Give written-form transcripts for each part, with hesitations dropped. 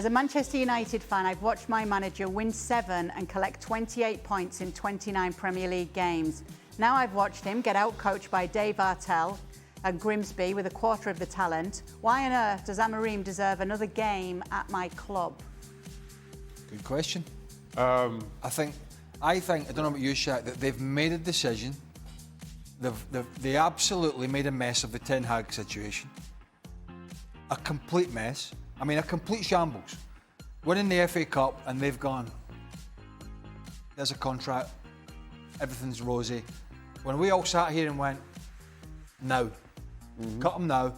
As a Manchester United fan, I've watched my manager win 7 and collect 28 points in 29 Premier League games. Now I've watched him get out-coached by Dave Artell and Grimsby with a quarter of the talent. Why on earth does Amorim deserve another game at my club? Good question. I think, I don't know about you, Shaq, that they've made a decision. They absolutely made a mess of the Ten Hag situation. A complete mess. I mean, a complete shambles. Winning the FA Cup and they've gone, there's a contract, everything's rosy. When we all sat here and went, now, cut them now,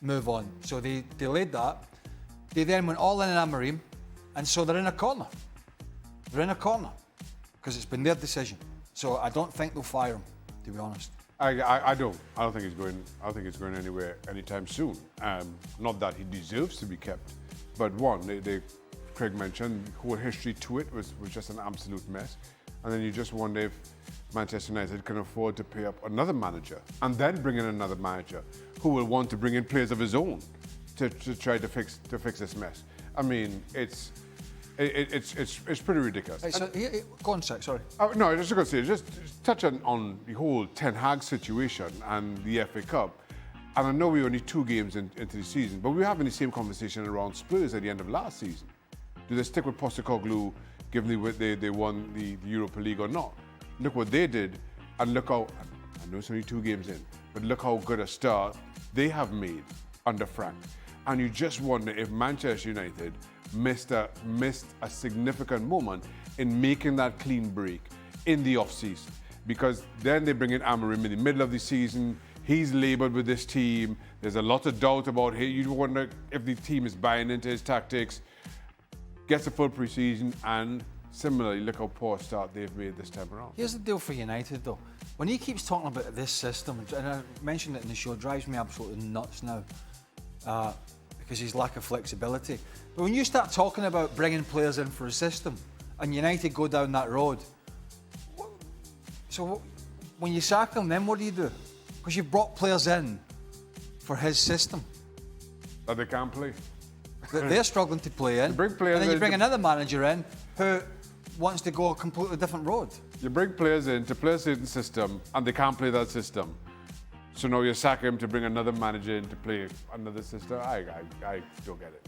move on. So they delayed that. They then went all in on Amorim, and so they're in a corner. They're in a corner, because it's been their decision. So I don't think they'll fire him, to be honest. I don't. I don't think he's going. I don't think he's going anywhere anytime soon. Not that he deserves to be kept, but one, Craig mentioned the whole history to it was just an absolute mess, and then you just wonder if Manchester United can afford to pay up another manager and then bring in another manager who will want to bring in players of his own to try to fix this mess. I mean, it's pretty ridiculous. Right, so go on, Zach, sorry. No, I was just going to say, just touch on the whole Ten Hag situation and the FA Cup. And I know we're only 2 games into the season, but we're having the same conversation around Spurs at the end of last season. Do they stick with Postecoglou, given they won the Europa League or not? Look what they did, and look how, I know it's only 2 games in, but look how good a start they have made under Frank. And you just wonder if Manchester United missed a significant moment in making that clean break in the off-season, because then they bring in Amorim in the middle of the season. He's laboured with this team. There's a lot of doubt about him. You wonder if the team is buying into his tactics. Gets a full pre-season, and similarly, look how poor a start they've made this time around. Here's the deal for United, though. When he keeps talking about this system, and I mentioned it in the show, it drives me absolutely nuts now. Because his lack of flexibility. But when you start talking about bringing players in for a system, and United go down that road, so when you sack him, then what do you do? Because you've brought players in for his system. That they can't play. They're struggling to play in. Bring players and then you in bring another manager in who wants to go a completely different road. You bring players in to play a certain system, and they can't play that system. So now you sack him to bring another manager in to play another system. I don't get it.